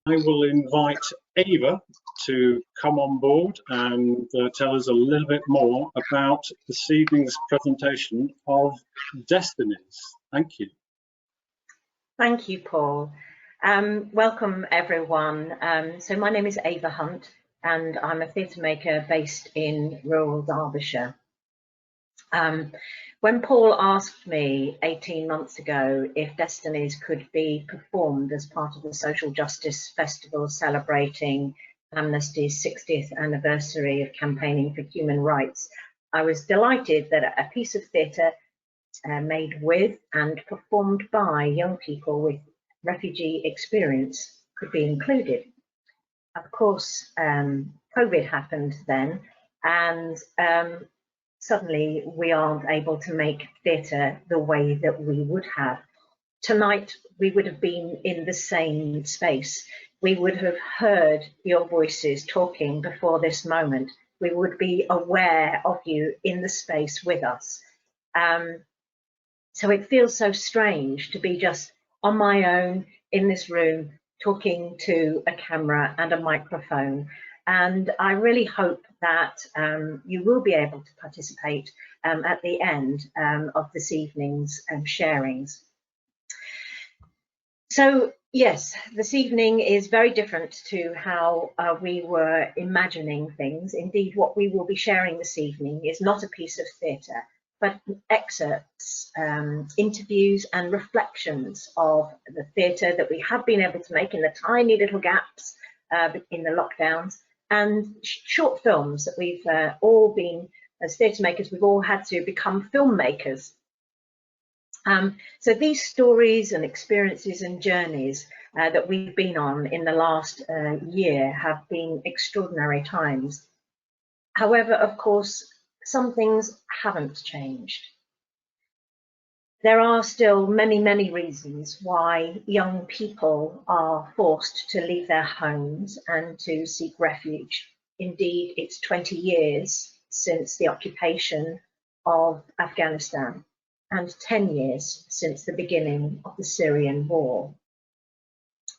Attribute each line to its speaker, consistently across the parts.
Speaker 1: I will invite Ava to come on board and tell us a little bit more about this evening's presentation of Destinies. Thank you.
Speaker 2: Thank you, Paul. Welcome, everyone. So my name is Ava Hunt, and I'm a theatre maker based in rural Derbyshire. When Paul asked me 18 months ago if Destinies could be performed as part of the Social Justice Festival celebrating Amnesty's 60th anniversary of campaigning for human rights, I was delighted that a piece of theatre made with and performed by young people with refugee experience could be included. Of course, COVID happened then, and suddenly we aren't able to make theatre the way that we would have. Tonight, we would have been in the same space. We would have heard your voices talking before this moment. We would be aware of you in the space with us. So it feels so strange to be just on my own in this room, talking to a camera and a microphone. And I really hope that you will be able to participate at the end of this evening's sharings. So yes, this evening is very different to how we were imagining things. Indeed, what we will be sharing this evening is not a piece of theatre, but excerpts, interviews and reflections of the theatre that we have been able to make in the tiny little gaps in the lockdowns, and short films that we've all been, as theatre makers, we've all had to become filmmakers. So these stories and experiences and journeys that we've been on in the last year have been extraordinary times. However, of course, some things haven't changed. There are still many, many reasons why young people are forced to leave their homes and to seek refuge. Indeed, it's 20 years since the occupation of Afghanistan and 10 years since the beginning of the Syrian war.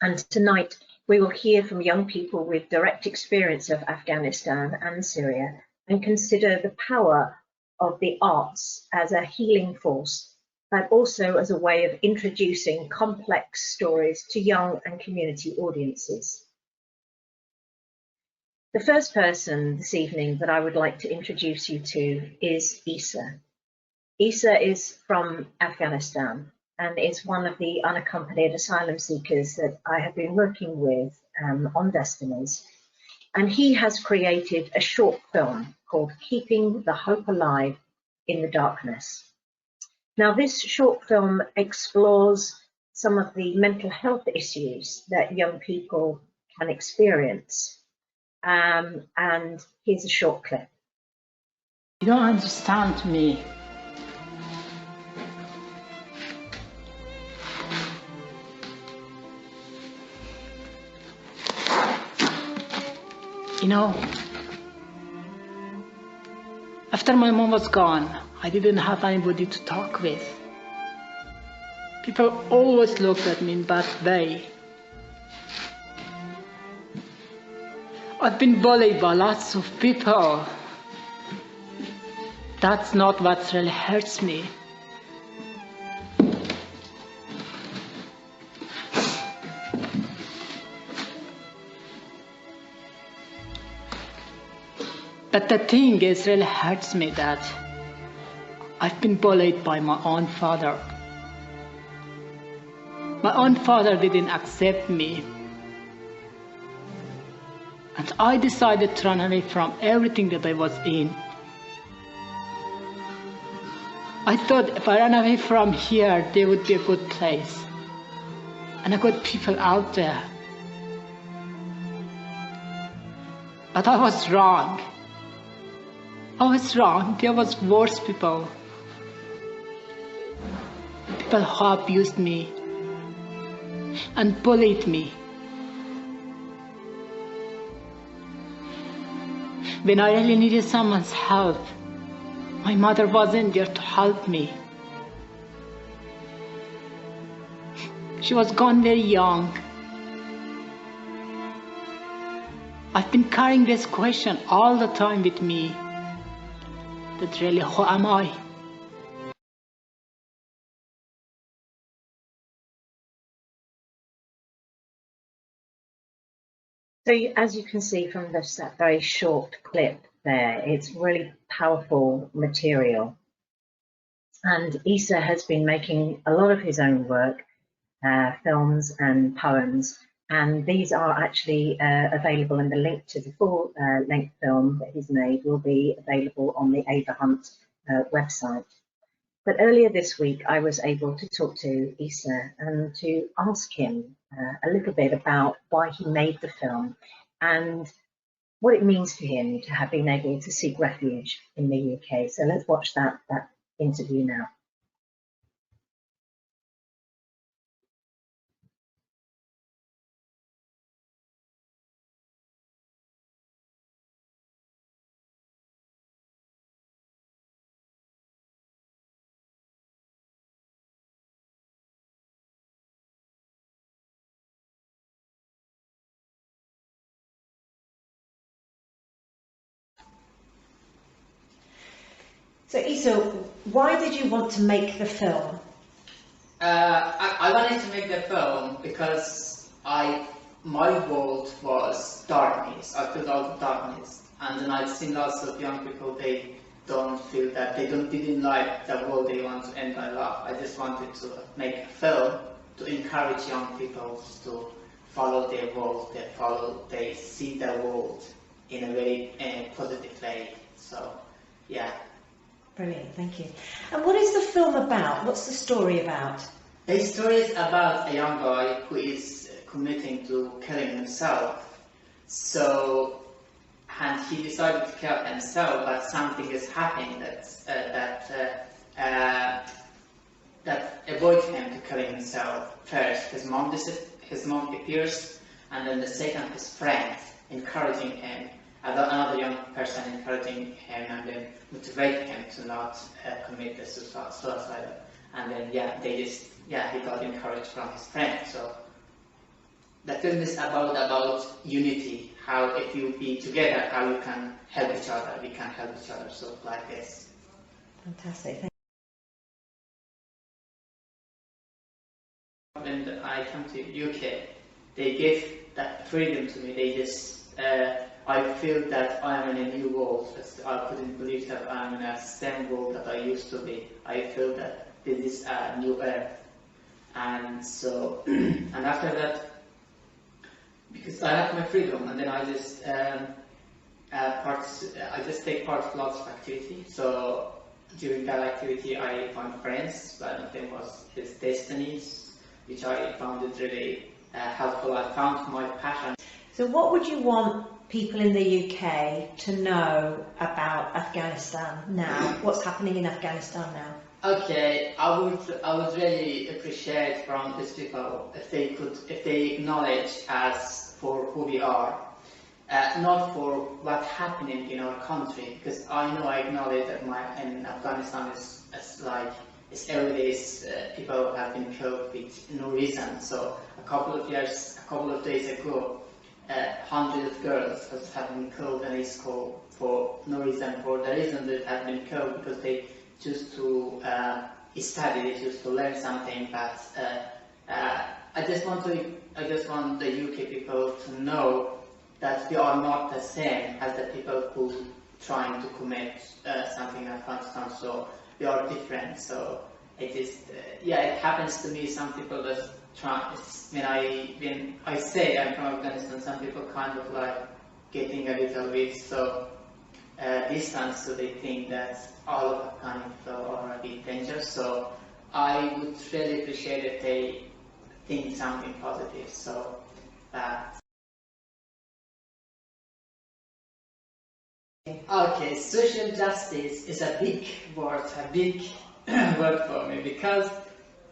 Speaker 2: And tonight, we will hear from young people with direct experience of Afghanistan and Syria and consider the power of the arts as a healing force, but also as a way of introducing complex stories to young and community audiences. The first person this evening that I would like to introduce you to is Isa. Isa is from Afghanistan and is one of the unaccompanied asylum seekers that I have been working with on Destinies. And he has created a short film called Keeping the Hope Alive in the Darkness. Now, this short film explores some of the mental health issues that young people can experience. And here's a short clip.
Speaker 3: You don't understand me. You know, after my mom was gone, I didn't have anybody to talk with. People always looked at me in a bad way. I've been bullied by lots of people. That's not what really hurts me. But the thing is, really hurts me that I've been bullied by my own father. My own father didn't accept me. And I decided to run away from everything that I was in. I thought if I ran away from here, there would be a good place and a good people out there. But I was wrong. I was wrong. There was worse people. People who abused me and bullied me. When I really needed someone's help, my mother wasn't there to help me. She was gone very young. I've been carrying this question all the time with me. That really, who am I?
Speaker 2: So as you can see from that very short clip there, it's really powerful material. And Issa has been making a lot of his own work, films and poems, and these are actually available, and the link to the full length film that he's made will be available on the Ava Hunt website. But earlier this week, I was able to talk to Issa and to ask him a little bit about why he made the film and what it means to him to have been able to seek refuge in the UK. So let's watch that interview now.
Speaker 4: So Issa, why did you want to make the film?
Speaker 5: I wanted to make the film because my world was darkness. I felt all the darkness, and then I've seen lots of young people. They don't feel that didn't like the world they want to end their life. I just wanted to make a film to encourage young people to follow their world. They see the world in a very positive way. So, yeah.
Speaker 4: Brilliant, thank you. And what is the film about? What's the story about?
Speaker 5: The story is about a young boy who is committing to killing himself. So, and he decided to kill himself, but something is happening that avoids him to killing himself. First, his mom appears, and then the second, his friend encouraging him. Another young person encouraging him and then motivating him to not commit the suicide. And then he got encouraged from his friend. So the film is about unity. How if you be together, how you can help each other. We can help each other. So like this.
Speaker 4: Fantastic.
Speaker 5: When I come to UK, they give that freedom to me. They just I feel that I am in a new world. I couldn't believe that I am in the same world that I used to be. I feel that this is a new earth. And so, and after that, because I have my freedom, and then I just take part in lots of activity. So during that activity, I found friends. One of them was his Destinies, which I found it really helpful. I found my passion.
Speaker 4: So what would you want people in the UK to know about Afghanistan now? What's happening in Afghanistan now?
Speaker 5: Okay, I would really appreciate from these people if they acknowledge us for who we are, not for what's happening in our country. Because I know I acknowledge that in Afghanistan is every day people have been killed with no reason. So a couple of days ago. Hundreds of girls have been killed in a school for no reason. For the reason they have been killed because they choose to study, they choose to learn something. But I just want the UK people to know that we are not the same as the people who trying to commit something in Afghanistan. So we are different. So it is it happens to me. Some people just when I say I'm from Afghanistan, some people kind of like getting a little bit distant, so they think that all of Afghan people are a bit dangerous. So I would really appreciate if they think something positive. So okay, social justice is a big word for me, because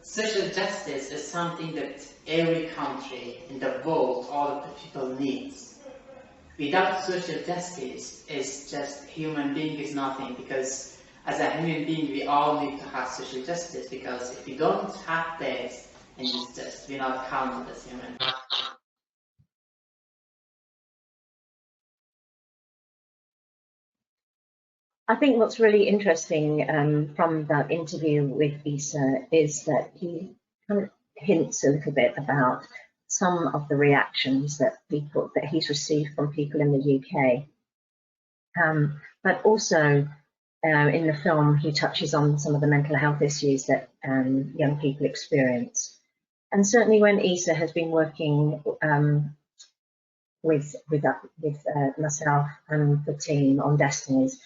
Speaker 5: social justice is something that every country in the world, all of the people needs. Without social justice, it's just human being is nothing, because as a human being, we all need to have social justice, because if we don't have this, then it's just, we're not counted as human.
Speaker 2: I think what's really interesting from that interview with Isa is that he kind of hints a little bit about some of the reactions that he's received from people in the UK. But also in the film, he touches on some of the mental health issues that young people experience. And certainly when Isa has been working with myself and the team on Destinies,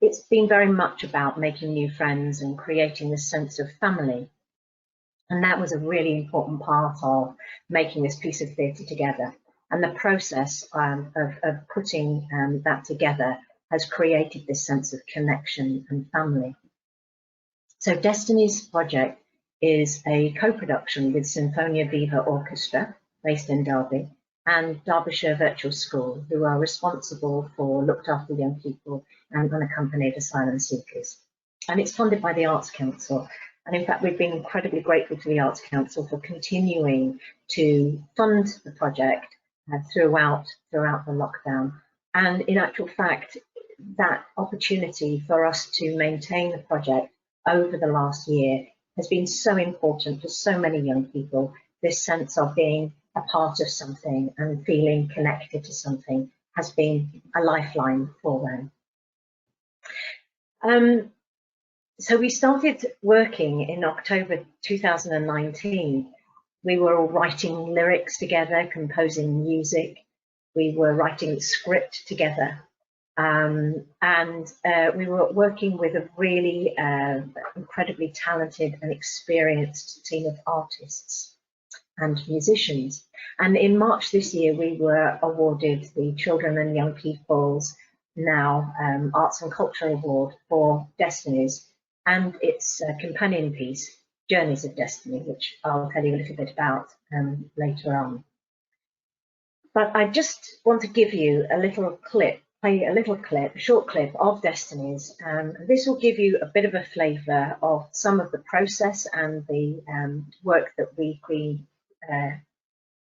Speaker 2: it's been very much about making new friends and creating this sense of family. And that was a really important part of making this piece of theatre together. And the process of putting that together has created this sense of connection and family. So Destinies project is a co-production with Sinfonia Viva Orchestra, based in Derby, and Derbyshire Virtual School, who are responsible for looked after young people and unaccompanied asylum seekers. And it's funded by the Arts Council. And in fact, we've been incredibly grateful to the Arts Council for continuing to fund the project throughout the lockdown. And in actual fact, that opportunity for us to maintain the project over the last year has been so important for so many young people. This sense of being a part of something and feeling connected to something has been a lifeline for them. So we started working in October 2019. We were all writing lyrics together, composing music. We were writing the script together. And we were working with a really incredibly talented and experienced team of artists and musicians. And in March this year, we were awarded the Children and Young People's Now Arts and Culture Award for Destinies and its companion piece, Journeys of Destiny, which I'll tell you a little bit about later on. But I just want to give you a little clip, a short clip of Destinies. This will give you a bit of a flavour of some of the process and the work that we've been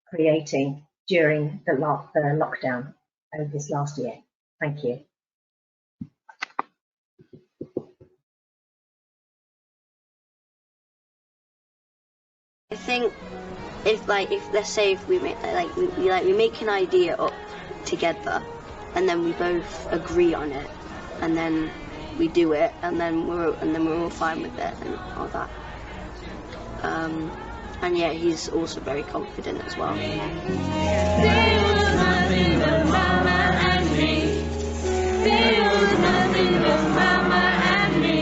Speaker 2: creating during the lockdown over this last year. Thank you.
Speaker 6: I think if let's say if we make we make an idea up together, and then we both agree on it, and then we do it, and then we're all fine with it and all that. And yeah, he's also very confident as well.
Speaker 7: There was nothing but Mama and me. There was nothing but Mama and me.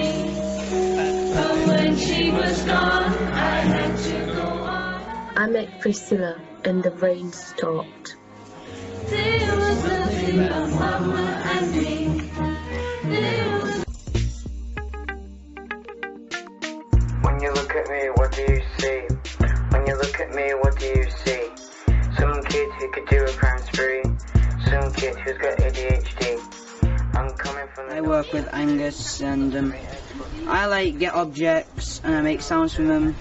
Speaker 7: But when she was gone, I had to go on.
Speaker 8: I met Priscilla and the rain stopped.
Speaker 7: There was nothing but Mama and me.
Speaker 9: When you look at me, what do you see? When you look at me, what do you see? Some kid who could do a crime spree. Some kid who's got ADHD. I'm coming from the...
Speaker 10: I work with Angus, and I get objects and I make sounds from them.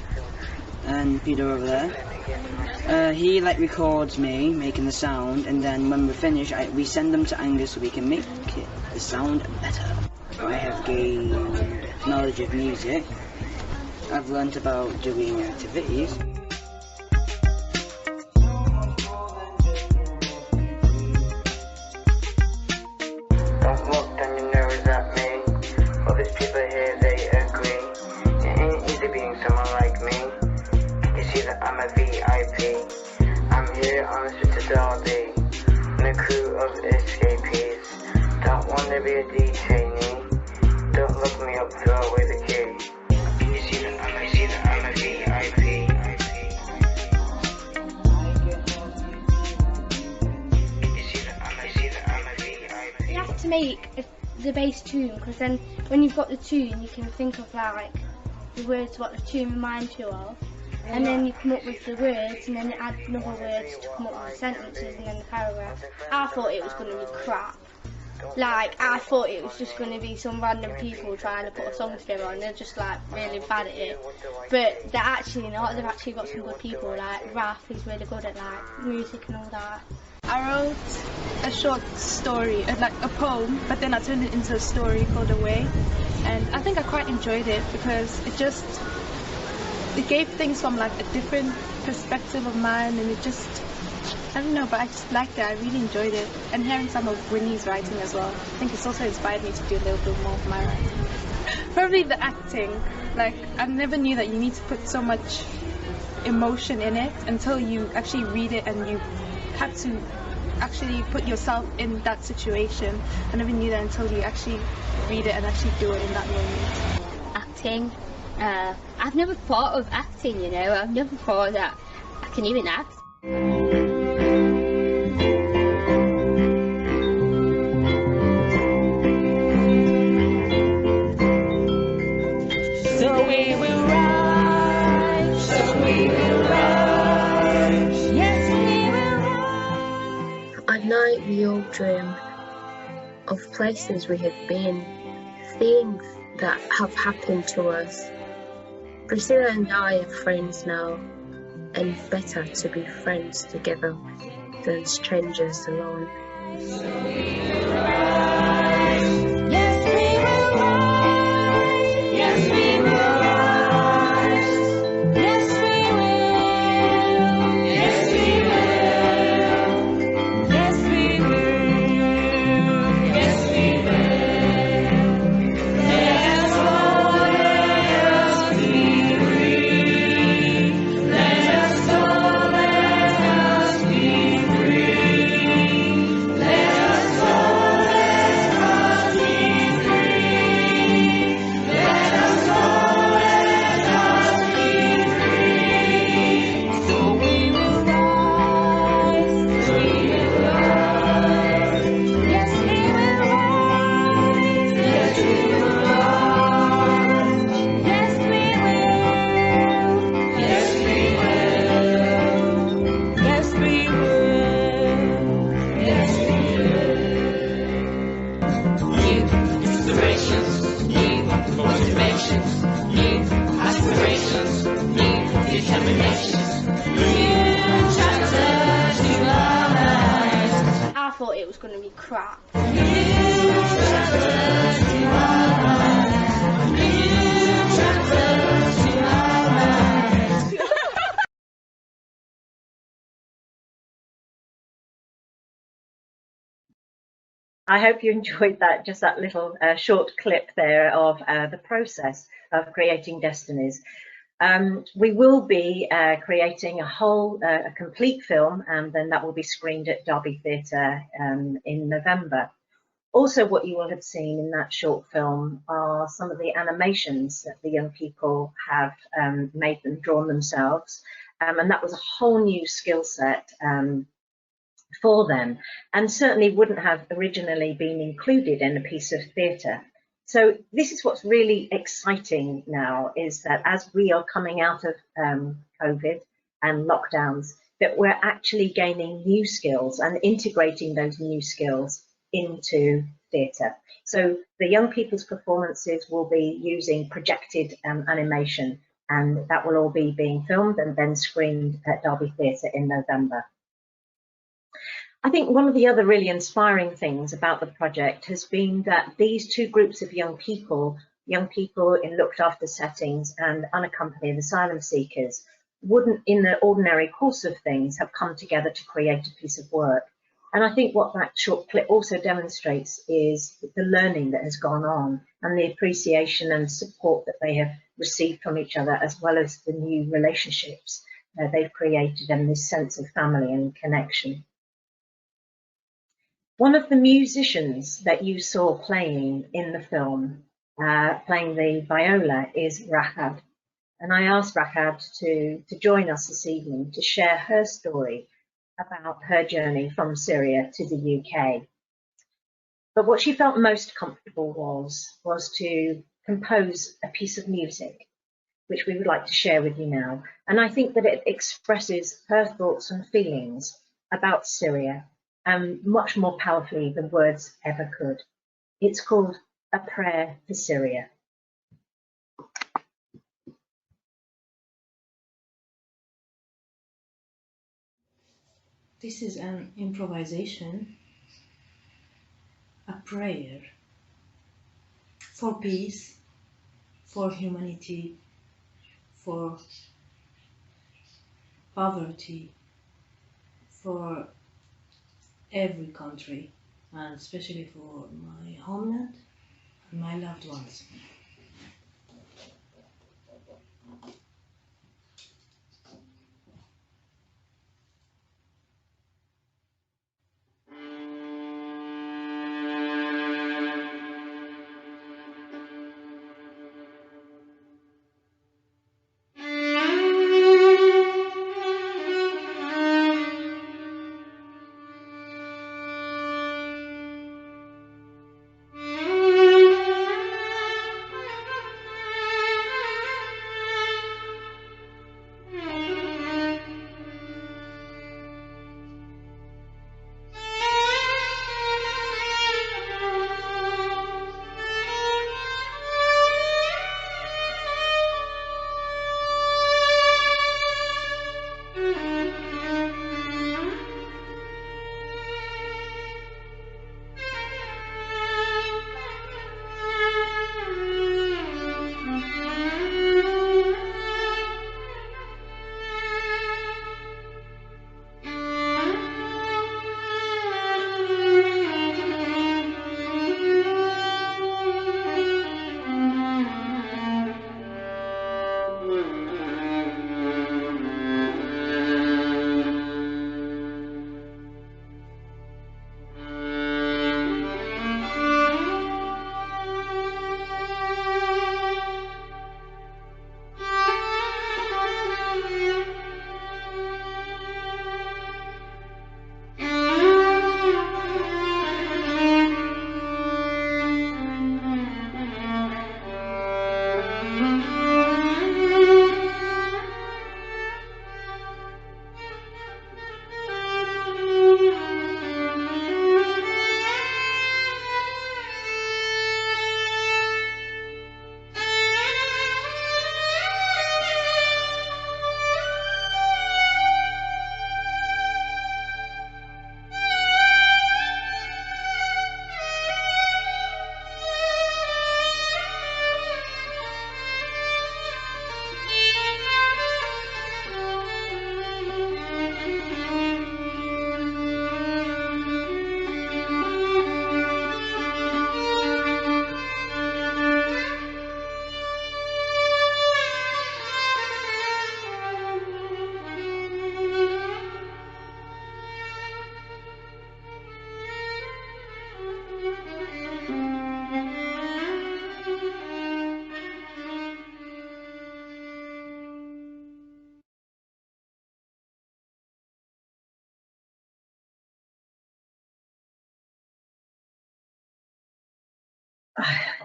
Speaker 10: And Peter over there, he records me making the sound, and then when we're finished, we send them to Angus so we can make the sound better. I have gained knowledge of music. I've learnt about doing activities.
Speaker 9: Don't look down your nose at me. All these people here, they agree. It ain't easy being someone like me. You see that I'm a VIP. I'm here on the streets of Derby, in a crew of escapees. Don't want to be a detainee. Don't look me up, throw away the key. You see that I'm a VIP.
Speaker 11: You have to make the bass tune, because then when you've got the tune, you can think of the words what the tune reminds you of, and then you come up with the words, and then you add another words to come up with the sentences and then the paragraph. I thought it was going to be crap. I thought it was just going to be some random people trying to put a song together, and they're just really bad at it. But they're actually not. They've actually got some good people. Raph is really good at music and all that.
Speaker 12: I wrote a short story, like a poem, but then I turned it into a story called Away, and I think I quite enjoyed it because it gave things from like a different perspective of mine, and I don't know, but I just liked it. I really enjoyed it, and hearing some of Winnie's writing as well, I think it's also inspired me to do a little bit more of my writing. Probably the acting. Like, I never knew that you need to put so much emotion in it until you actually read it, and you have to actually put yourself in that situation. I never knew that until you actually read it and actually do it in that moment.
Speaker 13: Acting. I've never thought of acting, you know. I've never thought that I can even act.
Speaker 7: So we will rise, so we will rise, yes we will rise.
Speaker 8: At night we all dream of places we have been, things that have happened to us. Priscilla and I are friends now, and better to be friends together than strangers alone.
Speaker 7: So we will rise, yes we will rise, yes we will rise, yes we will, yes we will, yes we will, yes we will. Let us all, let us be free. Let us all, let us be free. Let us all, let us be free. Let us all, let us be free. So we will rise, we will rise. Yes, we will rise. Yes, we will rise. Yes, we will. Yes, we will. Yes, we will. Yes, we will. New inspirations, new motivations, new aspirations, new determinations, new chapters to our lives.
Speaker 11: I thought it was going to be crap.
Speaker 7: New chapters to our lives. New chapters to our lives.
Speaker 2: I hope you enjoyed that, just that little short clip there of the process of creating Destinies. We will be creating a complete film, and then that will be screened at Derby Theatre in November. Also, what you will have seen in that short film are some of the animations that the young people have drawn themselves, and that was a whole new skill set for them, and certainly wouldn't have originally been included in a piece of theatre. So this is what's really exciting now, is that as we are coming out of COVID and lockdowns, that we're actually gaining new skills and integrating those new skills into theatre. So the young people's performances will be using projected animation, and that will all be being filmed and then screened at Derby Theatre in November. I think one of the other really inspiring things about the project has been that these two groups of young people in looked after settings and unaccompanied asylum seekers, wouldn't in the ordinary course of things have come together to create a piece of work. And I think what that short clip also demonstrates is the learning that has gone on and the appreciation and support that they have received from each other, as well as the new relationships they've created and this sense of family and connection. One of the musicians that you saw playing in the film, playing the viola, is Rahab. And I asked Rahab to join us this evening to share her story about her journey from Syria to the UK. But what she felt most comfortable was to compose a piece of music, which we would like to share with you now. And I think that it expresses her thoughts and feelings about Syria, much more powerfully than words ever could. It's called A Prayer for Syria.
Speaker 14: This is an improvisation, a prayer for peace, for humanity, for poverty, for every country, and especially for my homeland and my loved ones.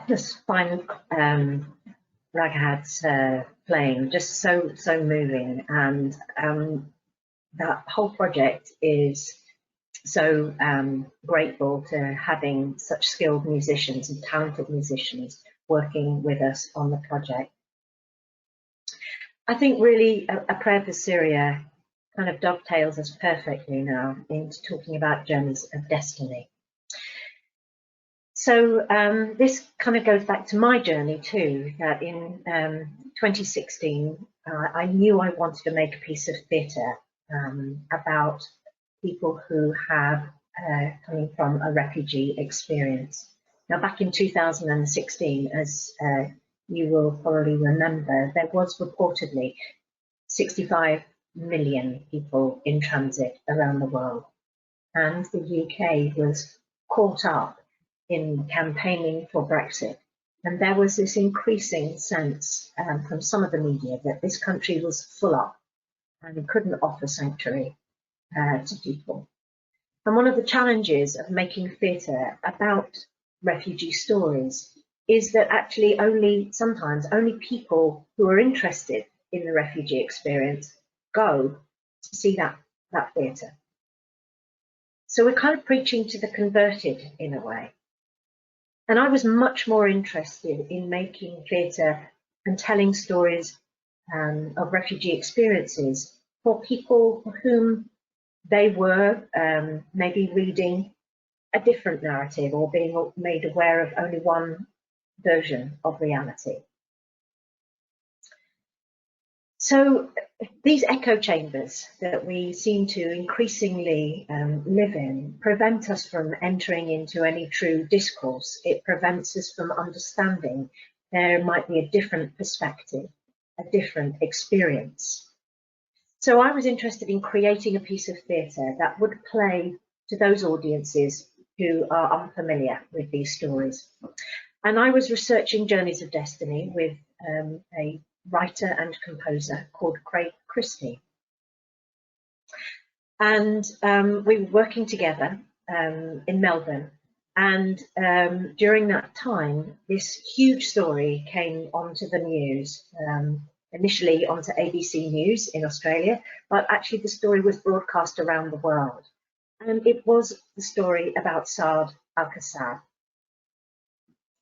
Speaker 2: This final Raghads playing, just so moving, and that whole project is so grateful to having such skilled musicians and talented musicians working with us on the project. I think really a prayer for Syria kind of dovetails us perfectly now into talking about journeys of destiny. So this kind of goes back to my journey too, that in 2016, I knew I wanted to make a piece of theatre about people who have coming from a refugee experience. Now, back in 2016, as you will probably remember, there was reportedly 65 million people in transit around the world, and the UK was caught up in campaigning for Brexit. And there was this increasing sense from some of the media that this country was full up and couldn't offer sanctuary to people. And one of the challenges of making theatre about refugee stories is that actually sometimes only people who are interested in the refugee experience go to see that theatre. So we're kind of preaching to the converted in a way. And I was much more interested in making theatre and telling stories of refugee experiences for people for whom they were maybe reading a different narrative or being made aware of only one version of reality. So these echo chambers that we seem to increasingly live in prevent us from entering into any true discourse. It prevents us from understanding there might be a different perspective, a different experience. So I was interested in creating a piece of theatre that would play to those audiences who are unfamiliar with these stories. And I was researching Journeys of Destiny with a writer and composer called Craig Christie. And we were working together in Melbourne. And during that time, this huge story came onto the news, initially onto ABC News in Australia, but actually the story was broadcast around the world. And it was the story about Saad al-Qassab.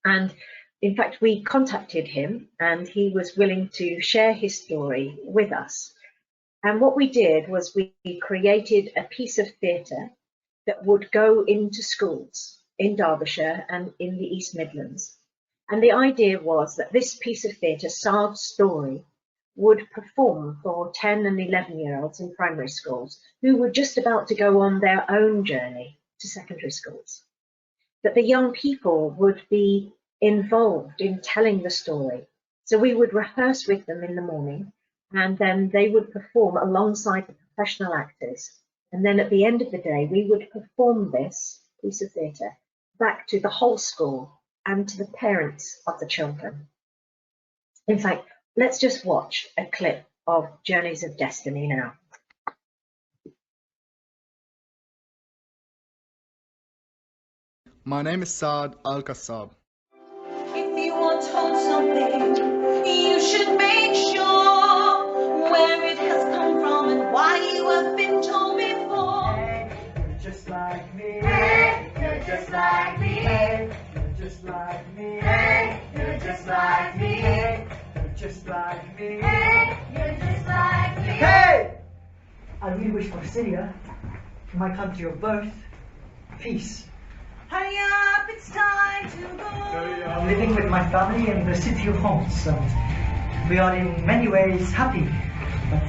Speaker 2: And in fact, we contacted him and he was willing to share his story with us. And what we did was we created a piece of theatre that would go into schools in Derbyshire and in the East Midlands. And the idea was that this piece of theatre, Saad's story, would perform for 10 and 11-year-olds in primary schools who were just about to go on their own journey to secondary schools. That the young people would be involved in telling the story. So we would rehearse with them in the morning and then they would perform alongside the professional actors. And then at the end of the day, we would perform this piece of theatre back to the whole school and to the parents of the children. In fact, let's just watch a clip of Journeys of Destiny now.
Speaker 15: My name is Saad al-Qassab.
Speaker 7: If you are told something, you should make sure where it has come from and why you have been told before.
Speaker 16: Hey, you're just like me. Hey, you're just like me. Hey, you're just like me. Hey, you're just like me. Hey, you're just like me. Hey, you're just like me. Hey! I really wish for Syria, my country of birth, peace.
Speaker 7: Hurry up, it's time to go.
Speaker 16: I'm living with my family in the city of Homs. We are in many ways happy, but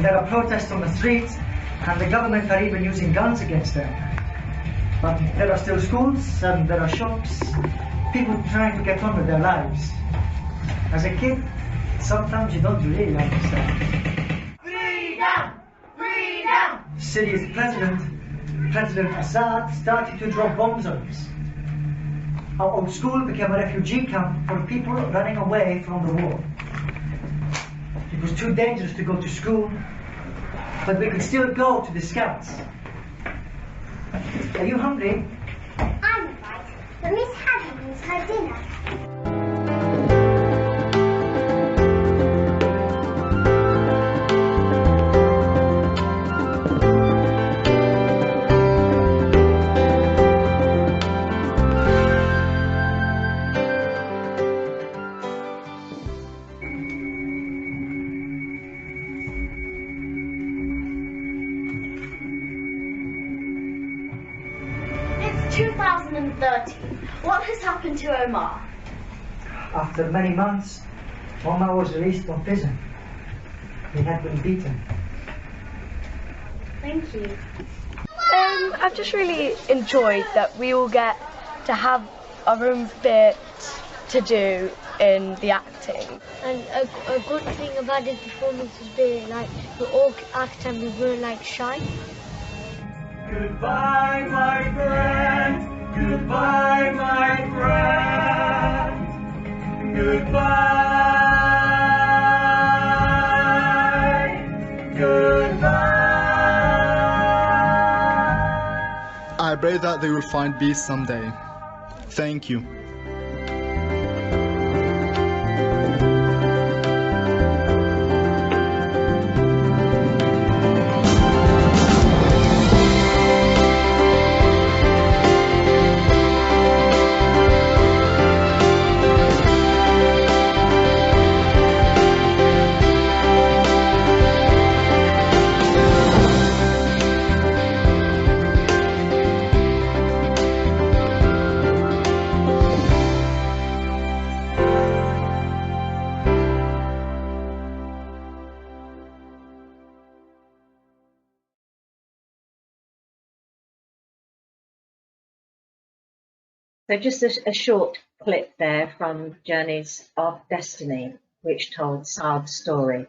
Speaker 16: there are protests on the streets and the government are even using guns against them. But there are still schools and there are shops, people trying to get on with their lives. As a kid, sometimes you don't really understand.
Speaker 7: Freedom! Freedom!
Speaker 16: Syria's President Assad started to drop bombs on us. Our old school became a refugee camp for people running away from the war. It was too dangerous to go to school, but we could still go to the scouts. Are you hungry?
Speaker 17: I'm right, but Miss Hadley needs her dinner.
Speaker 7: It's 2013. What has happened to Omar?
Speaker 16: After many months, Omar was released from prison. He had been beaten.
Speaker 7: Thank you.
Speaker 18: I've just really enjoyed that we all get to have our own bit to do in the acting.
Speaker 17: And a good thing about this performance is being like we all act and we weren't like shy.
Speaker 16: Goodbye, my friend. Goodbye, my friend. Goodbye. Goodbye.
Speaker 15: I pray that they will find peace someday. Thank you.
Speaker 2: So just a short clip there from Journeys of Destiny, which told Saad's story.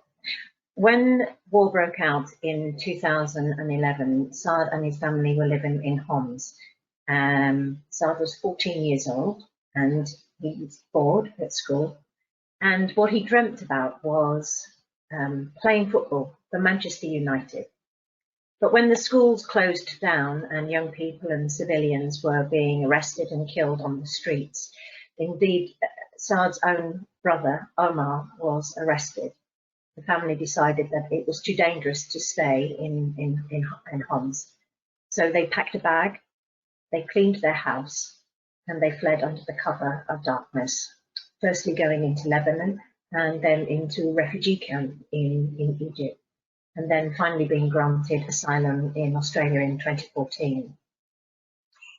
Speaker 2: When war broke out in 2011, Saad and his family were living in Homs. Saad was 14 years old and he was bored at school. And what he dreamt about was playing football for Manchester United. But when the schools closed down and young people and civilians were being arrested and killed on the streets, indeed, Saad's own brother, Omar, was arrested. The family decided that it was too dangerous to stay in Homs. So they packed a bag, they cleaned their house, and they fled under the cover of darkness, firstly going into Lebanon and then into a refugee camp in Egypt, and then finally being granted asylum in Australia in 2014.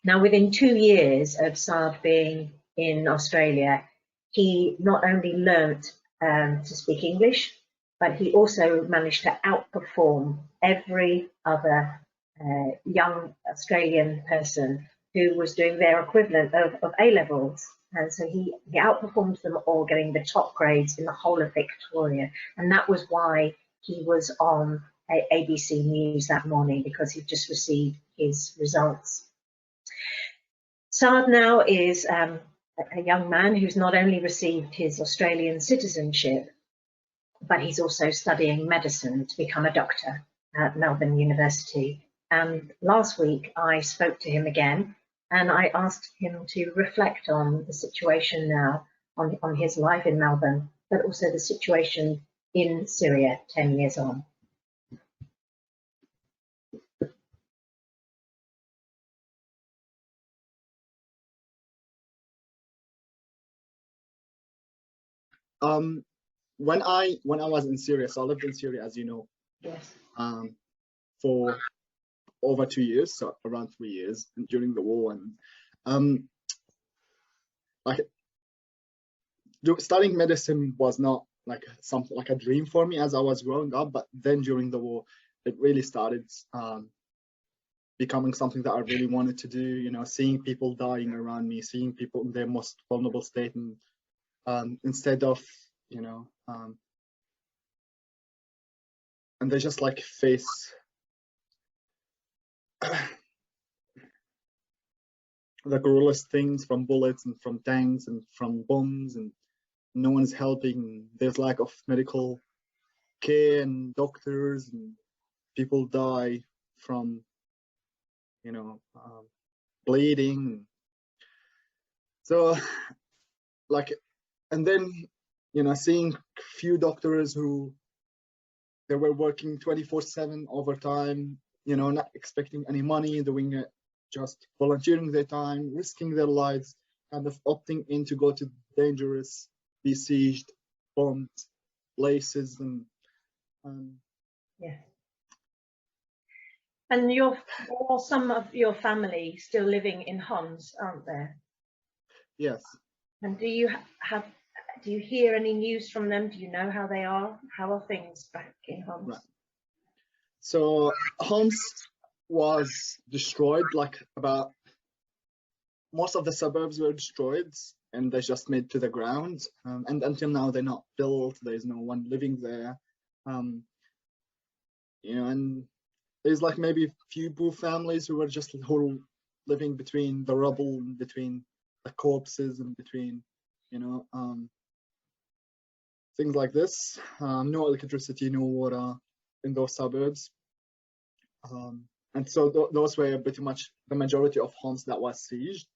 Speaker 2: Now, within 2 years of Saad being in Australia, he not only learnt to speak English, but he also managed to outperform every other young Australian person who was doing their equivalent of A-levels. And so he outperformed them all, getting the top grades in the whole of Victoria. And that was why he was on ABC News that morning, because he'd just received his results. Saad now is a young man who's not only received his Australian citizenship, but he's also studying medicine to become a doctor at Melbourne University. And last week I spoke to him again, and I asked him to reflect on the situation now, on his life in Melbourne, but also the situation in Syria 10 years on.
Speaker 15: When I was in Syria, so I lived in Syria, as you know,
Speaker 2: yes,
Speaker 15: for over 2 years, so around 3 years during the war, and studying medicine was not like something like a dream for me as I was growing up, but then during the war, it really started becoming something that I really wanted to do. You know, seeing people dying around me, seeing people in their most vulnerable state, and instead of, you know, and they just like face the cruelest things, from bullets and from tanks and from bombs, and no one's helping. There's lack of medical care and doctors, and people die from, you know, bleeding. So like, and then, you know, seeing few doctors who they were working 24/7 overtime, you know, not expecting any money, doing it, just volunteering their time, risking their lives, kind of opting in to go to dangerous, besieged, bombed places, and
Speaker 2: yeah. And some of your family still living in Homs, aren't there?
Speaker 15: yes.
Speaker 2: And do you hear any news from them? Do you know how they are? How are things back in Homs?
Speaker 15: Right. So Homs was destroyed, like about most of the suburbs were destroyed, and they just made to the ground, and until now they're not built. There's no one living there, you know, and there's like maybe a few poor families who were just living between the rubble and between the corpses and between, you know, things like this. No electricity, no water in those suburbs, and so those were pretty much the majority of homes that was sieged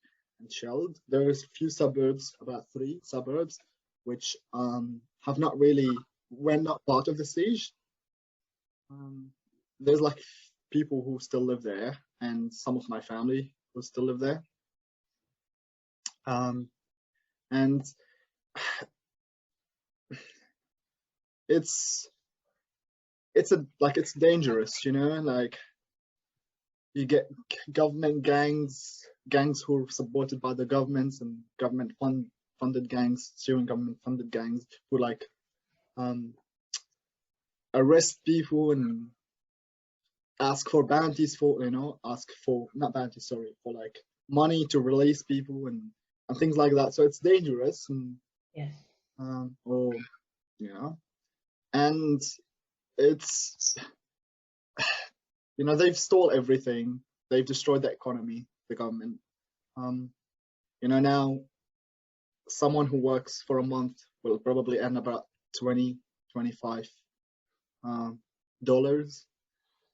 Speaker 15: and shelled. There's a few suburbs, about 3 suburbs, which have not really, were not part of the siege. There's like people who still live there, and some of my family who still live there. And it's dangerous, you know, like you get government gangs who are supported by the governments, and government funded gangs, Syrian government funded gangs, who like arrest people and ask for bounties for, you know, not bounties, sorry, for like money to release people and things like that. So it's dangerous, and
Speaker 2: yes,
Speaker 15: or and it's they've stole everything. They've destroyed the economy, the government. Now someone who works for a month will probably earn about $20-25 dollars,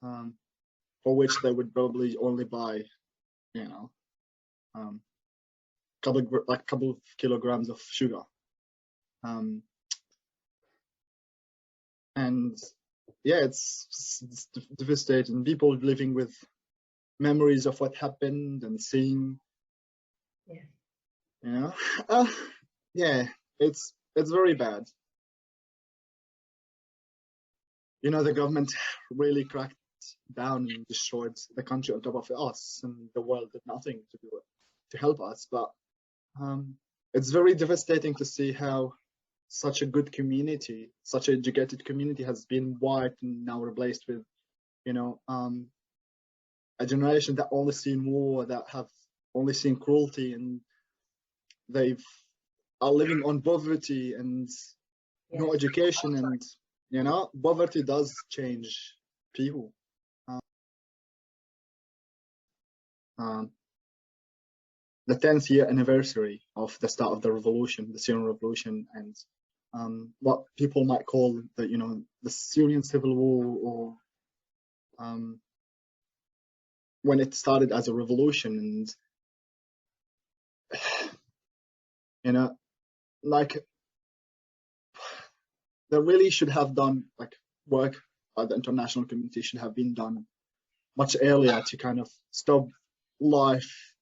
Speaker 15: for which they would probably only buy couple of kilograms of sugar, and yeah, it's devastating. People living with memories of what happened and seeing, yeah, it's very bad. The government really cracked down and destroyed the country on top of us, and the world did nothing to do it to help us. But it's very devastating to see how such a good community, such an educated community, has been wiped and now replaced with, a generation that only seen war, that have only seen cruelty, and are living on poverty and no education, and poverty does change people. The 10th year anniversary of the start of the revolution, the Syrian revolution, and what people might call the Syrian civil war, or when it started as a revolution, and they really should have done work by the international community, should have been done much earlier to kind of stop life,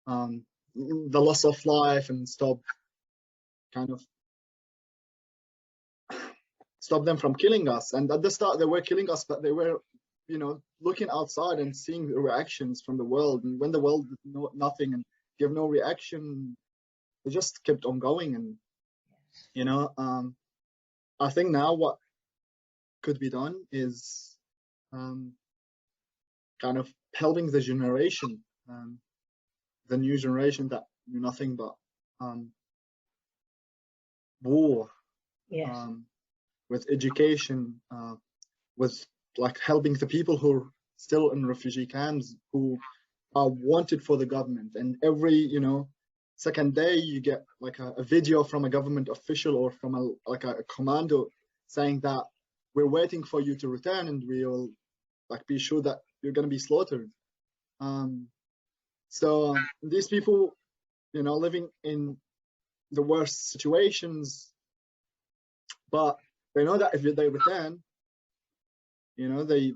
Speaker 15: the loss of life, and stop them from killing us. And at the start they were killing us, but they were looking outside and seeing the reactions from the world, and when the world did nothing and gave no reaction, they just kept on going. And I think now what could be done is kind of helping the generation, the new generation that knew nothing but war, with education, with helping the people who are still in refugee camps, who are wanted for the government. And every second day you get a video from a government official or from a commando saying that we're waiting for you to return, and we'll be sure that you're going to be slaughtered. So these people, living in the worst situations, but they know that if they return, they're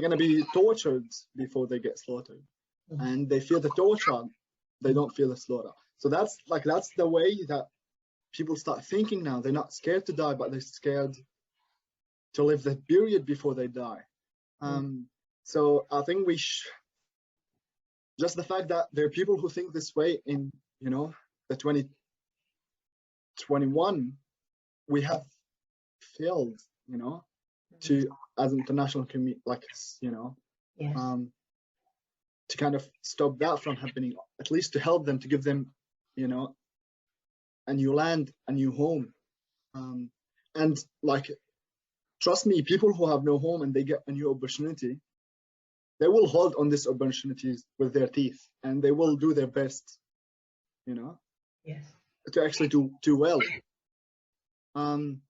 Speaker 15: going to be tortured before they get slaughtered. And they feel the torture, they don't feel the slaughter. So that's the way that people start thinking now. They're not scared to die, but they're scared to live the period before they die. So I think just the fact that there are people who think this way in the 2021, we have failed to, as international community, to kind of stop that from happening, at least to help them, to give them a new land, a new home. And trust me, people who have no home and they get a new opportunity, they will hold on these opportunities with their teeth, and they will do their best to actually do well. And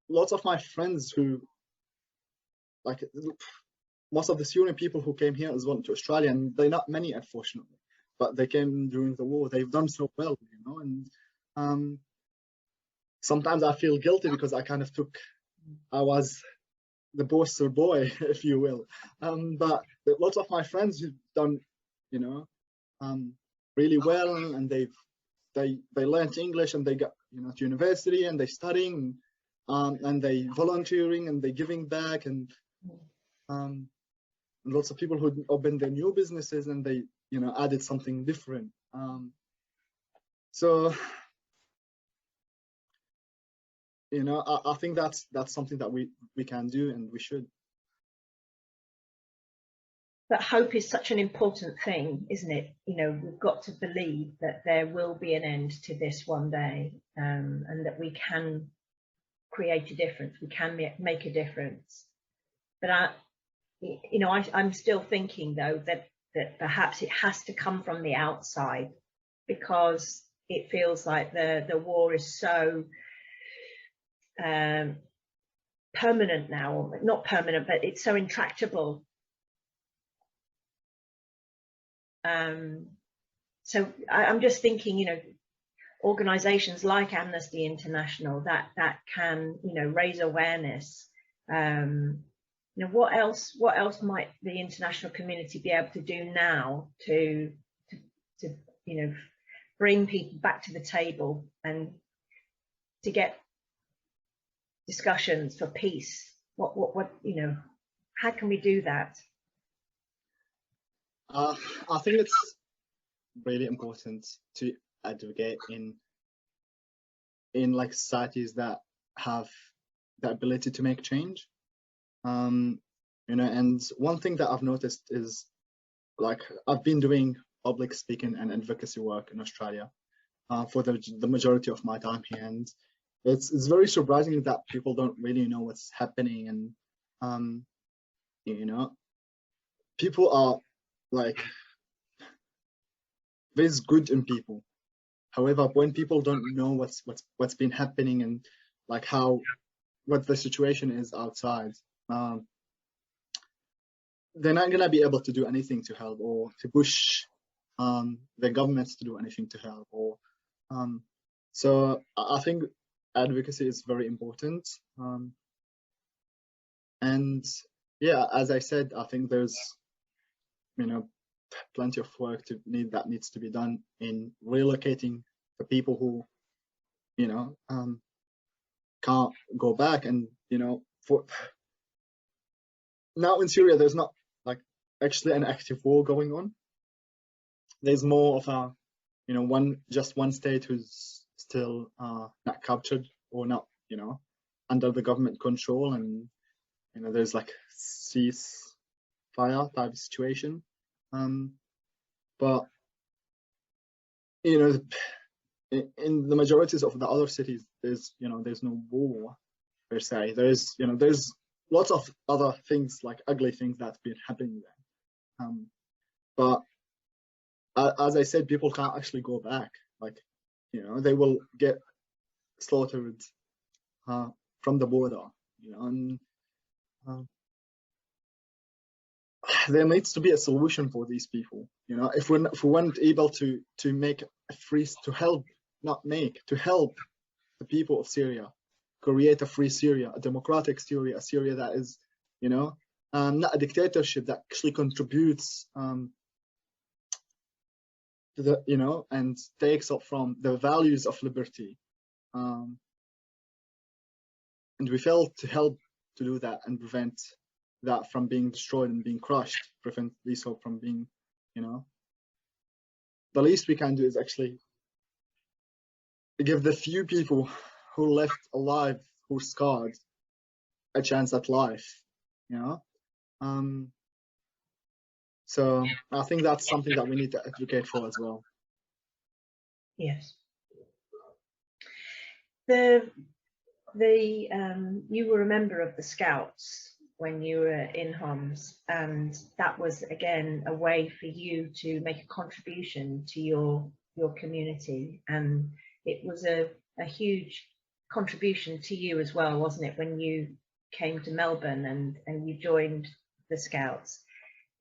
Speaker 15: lots of my friends who most of the Syrian people who came here as well to Australia, and they're not many, unfortunately, but they came during the war. They've done so well, and sometimes I feel guilty because I was the poster boy, if you will. But lots of my friends who've done, really well, and they learned English, and they got to university, and they studying, and they volunteering, and they giving back, and lots of people who opened their new businesses, and they added something different. So you know, I think that's something that we can do and we should.
Speaker 2: But hope is such an important thing, isn't it? You know, we've got to believe that there will be an end to this one day, and that we can create a difference. We can make a difference. But I'm still thinking though that perhaps it has to come from the outside, because it feels like the war is so permanent now, or not permanent, but it's so intractable. So I'm just thinking, you know, organisations like Amnesty International that can, you know, raise awareness. You know, what else might the international community be able to do now to you know, bring people back to the table and to get discussions for peace? What you know, how can we do that?
Speaker 15: I think it's really important to advocate in like societies that have the ability to make change. You know, and one thing that I've noticed is, like, I've been doing public speaking and advocacy work in Australia for the majority of my time here, and it's very surprising that people don't really know what's happening. And you know, people are like, there's good in people. However, when people don't know what's been happening and like what the situation is outside, they're not gonna be able to do anything to help, or to push the governments to do anything to help. Or so I think advocacy is very important. And yeah, as I said, I think there's, you know, plenty of work that needs to be done in relocating the people who, you know, can't go back. And you know, for now in Syria, there's not like actually an active war going on. There's more of a, you know, just one state who's still not captured or not, you know, under the government control, and you know, there's like ceasefire type of situation. But you know, in the majorities of the other cities, there's, you know, there's no war per se. There's, you know, there's lots of other things, like ugly things that's been happening there. But as I said, people can't actually go back. Like, you know, they will get slaughtered from the border, you know. And there needs to be a solution for these people. You know, if we weren't able to make a free, to help the people of Syria, create a free Syria, a democratic Syria, a Syria that is, you know, not a dictatorship, that actually contributes to the, you know, and takes up from the values of liberty. And we failed to help to do that and prevent that from being destroyed and being crushed, prevent these hope from being, you know. The least we can do is actually give the few people who left alive, who are scarred, a chance at life, you know. So I think that's something that we need to advocate for as well.
Speaker 2: Yes. You were a member of the Scouts when you were in Homs, and that was again a way for you to make a contribution to your community, and it was a huge contribution to you as well, wasn't it, when you came to Melbourne and you joined the Scouts?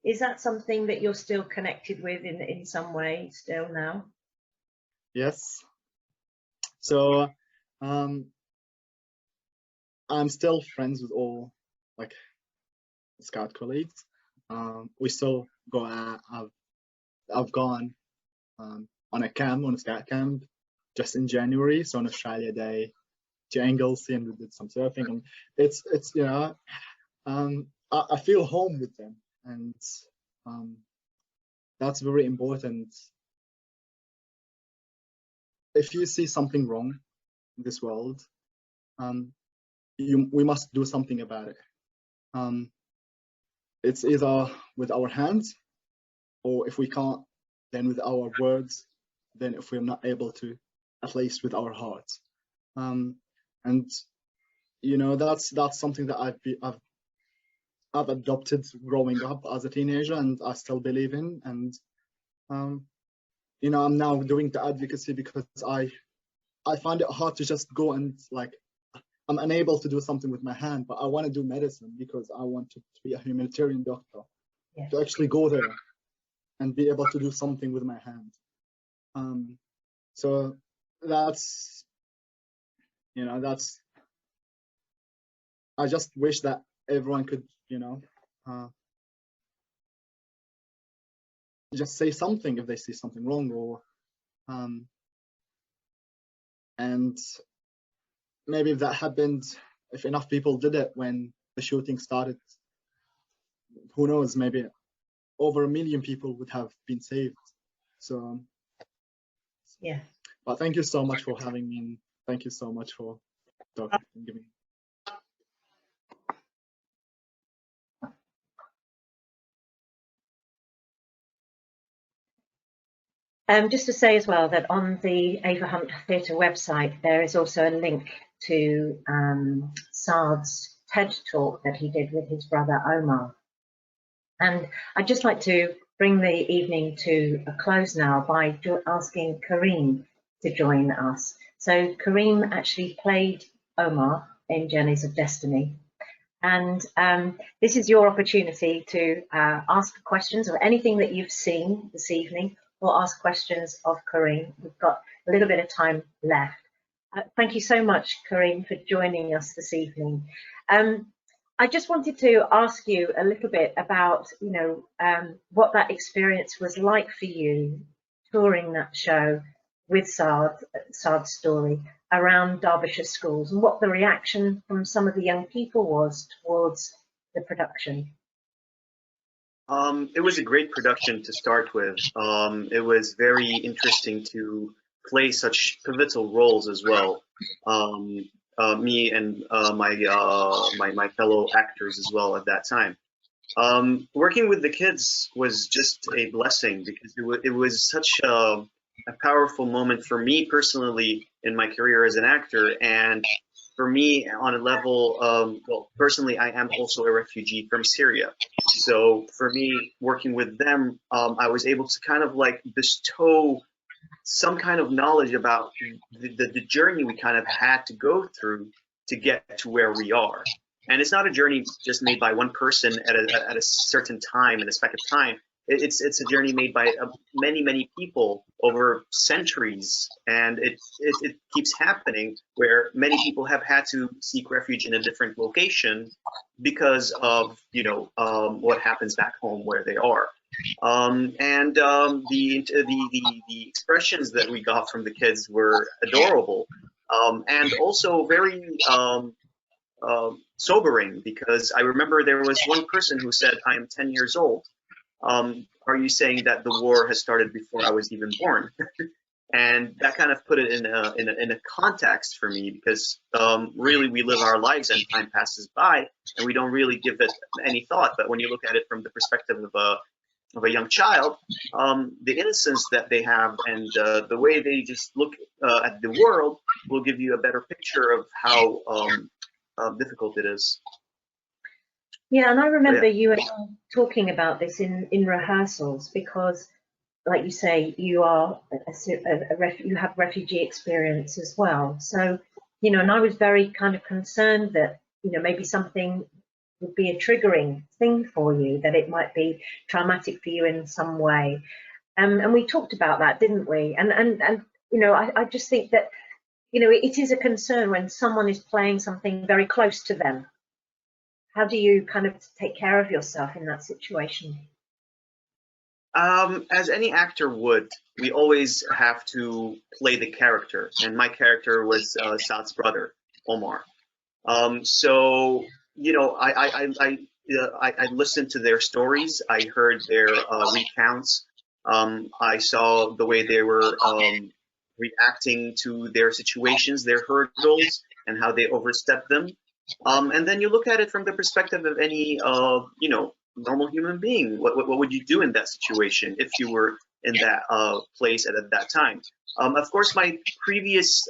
Speaker 2: Is that something that you're still connected with in some way still now?
Speaker 15: Yes. So I'm still friends with all like Scout colleagues. We still go out. I've gone on a Scout camp just in January, so on Australia Day, to Anglesey, and we did some surfing, and it's you know, I feel home with them, and that's very important. If you see something wrong in this world, we must do something about it. It's either with our hands, or if we can't, then with our words, then if we're not able to, at least with our hearts. And you know, that's something that I've adopted growing up as a teenager, and I still believe in. And you know, I'm now doing the advocacy because I find it hard to just go and, like, I'm unable to do something with my hand, but I want to do medicine because I want to be a humanitarian doctor, to actually go there and be able to do something with my hand. So that's, you know, that's, I just wish that everyone could, you know, just say something if they see something wrong, or and maybe if that happened, if enough people did it when the shooting started, who knows, maybe over 1 million people would have been saved. So
Speaker 2: yeah.
Speaker 15: But thank you so much for having me, and thank you so much for talking and giving.
Speaker 2: Just to say as well that on the Ava Hunt Theatre website, there is also a link to Saad's TED talk that he did with his brother Omar. And I'd just like to bring the evening to a close now by asking Kareem to join us. So Kareem actually played Omar in Journeys of Destiny. And this is your opportunity to ask questions of anything that you've seen this evening, or ask questions of Kareem. We've got a little bit of time left. Thank you so much, Kareem, for joining us this evening. I just wanted to ask you a little bit about, you know, what that experience was like for you touring that show with Saad's story around Derbyshire schools, and what the reaction from some of the young people was towards the production.
Speaker 19: It was a great production to start with. It was very interesting to play such pivotal roles as well. Me and my fellow actors as well at that time. Working with the kids was just a blessing, because it was such a powerful moment for me personally in my career as an actor, and for me on a level, well, personally, I am also a refugee from Syria. So for me, working with them, I was able to kind of like bestow some kind of knowledge about the journey we kind of had to go through to get to where we are. And it's not a journey just made by one person at a certain time, in a speck of time. It's a journey made by many people over centuries, and it keeps happening, where many people have had to seek refuge in a different location because of, you know, what happens back home where they are. The expressions that we got from the kids were adorable, and also very sobering, because I remember there was one person who said, "I am 10 years old. Are you saying that the war has started before I was even born?" And that kind of put it in a context for me, because really we live our lives and time passes by and we don't really give it any thought. But when you look at it from the perspective of a young child, the innocence that they have and the way they just look at the world will give you a better picture of how difficult it is.
Speaker 2: Yeah, and I remember you and I talking about this in rehearsals, because, like you say, you are you have refugee experience as well. So, you know, and I was very kind of concerned that, you know, maybe something would be a triggering thing for you, that it might be traumatic for you in some way. And we talked about that, didn't we? And you know, I just think that, you know, it is a concern when someone is playing something very close to them. How do you kind of take care of yourself in that situation?
Speaker 19: As any actor would, we always have to play the character, and my character was Saad's brother, Omar. So, you know, I listened to their stories. I heard their recounts. I saw the way they were reacting to their situations, their hurdles, and how they overstep them. And then you look at it from the perspective of any, you know, normal human being. What would you do in that situation if you were in that place at that time? Of course, my previous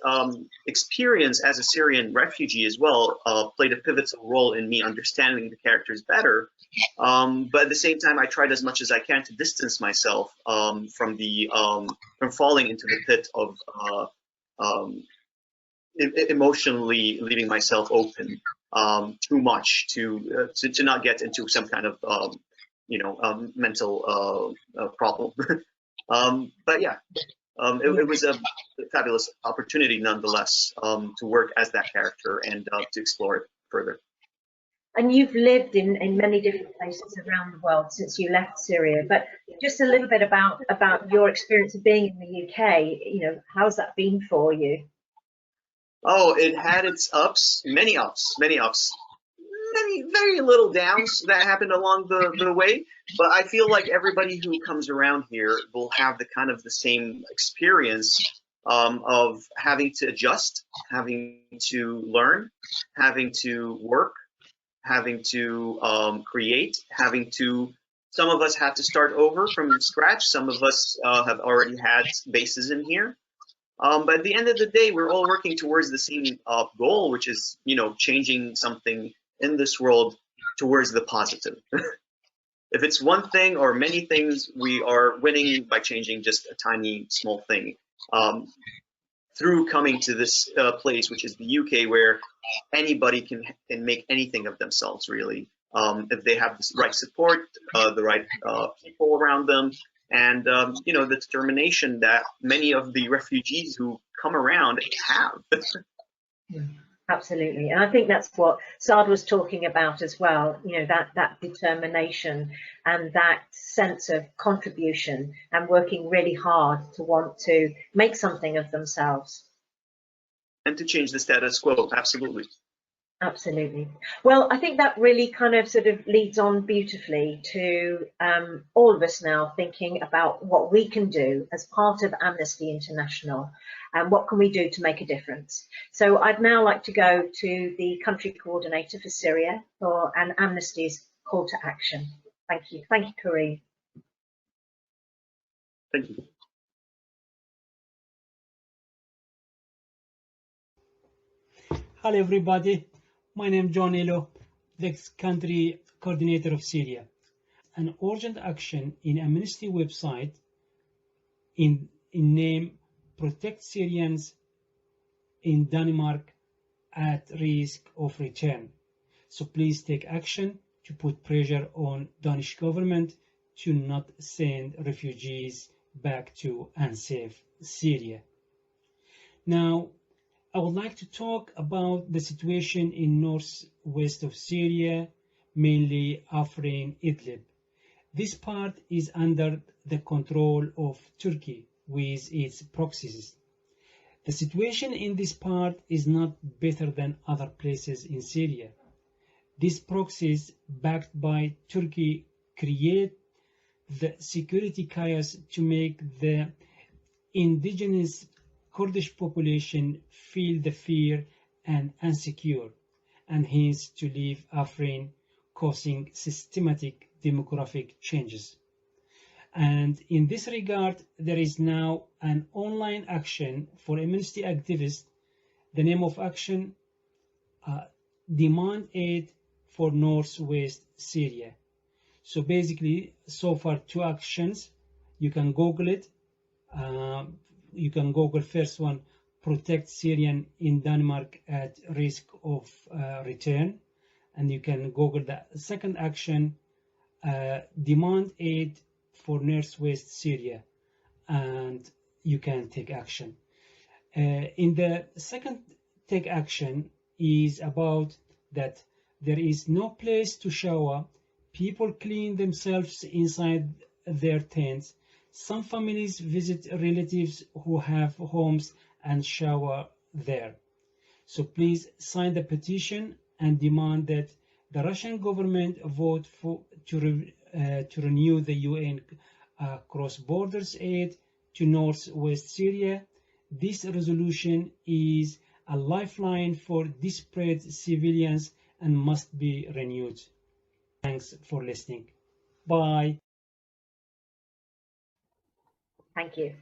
Speaker 19: experience as a Syrian refugee as well played a pivotal role in me understanding the characters better. But at the same time, I tried as much as I can to distance myself from falling into the pit of emotionally leaving myself open too much to not get into some kind of you know, mental problem. But yeah, it was a fabulous opportunity nonetheless to work as that character and to explore it further.
Speaker 2: And you've lived in many different places around the world since you left Syria, but just a little bit about your experience of being in the UK. You know, how's that been for you?
Speaker 19: Oh, it had its ups, many very little downs that happened along the way. But I feel like everybody who comes around here will have the same experience of having to adjust, having to learn, having to work, having to create, some of us had to start over from scratch. Some of us have already had bases in here. But at the end of the day, we're all working towards the same goal, which is, you know, changing something in this world towards the positive. If it's one thing or many things, we are winning by changing just a tiny, small thing. Through coming to this place, which is the UK, where anybody can make anything of themselves, really, if they have the right support, the right people around them, and you know, the determination that many of the refugees who come around have.
Speaker 2: Absolutely, and I think that's what Saad was talking about as well. You know, that determination and that sense of contribution and working really hard to want to make something of themselves.
Speaker 19: And to change the status quo, absolutely.
Speaker 2: Absolutely. Well, I think that really kind of sort of leads on beautifully to all of us now thinking about what we can do as part of Amnesty International and what can we do to make a difference. So I'd now like to go to the country coordinator for Syria for an Amnesty's call to action. Thank you. Thank you, Kareem.
Speaker 19: Thank you.
Speaker 20: Hello everybody, my name is John Elo, the country coordinator of Syria. An urgent action in Amnesty website in name Protect Syrians in Denmark at risk of return. So please take action to put pressure on Danish government to not send refugees back to unsafe Syria. Now, I would like to talk about the situation in northwest of Syria, mainly Afrin Idlib. This part is under the control of Turkey with its proxies. The situation in this part is not better than other places in Syria. These proxies, backed by Turkey, create the security chaos to make the indigenous Kurdish population feel the fear and insecure, and hence to leave Afrin, causing systematic demographic changes. And in this regard, there is now an online action for Amnesty activists. The name of action, Demand Aid for Northwest Syria. So basically, so far 2 actions. You can Google it. You can Google first one, Protect Syrian in Denmark at risk of return. And you can Google the second action, Demand Aid for Northwest Syria. And you can take action. In the second take action is about that there is no place to shower. People clean themselves inside their tents. Some families visit relatives who have homes and shower there. So please sign the petition and demand that the Russian government vote to renew the UN cross-borders aid to northwest Syria. This resolution is a lifeline for disparate civilians and must be renewed. Thanks for listening. Bye.
Speaker 2: Thank you.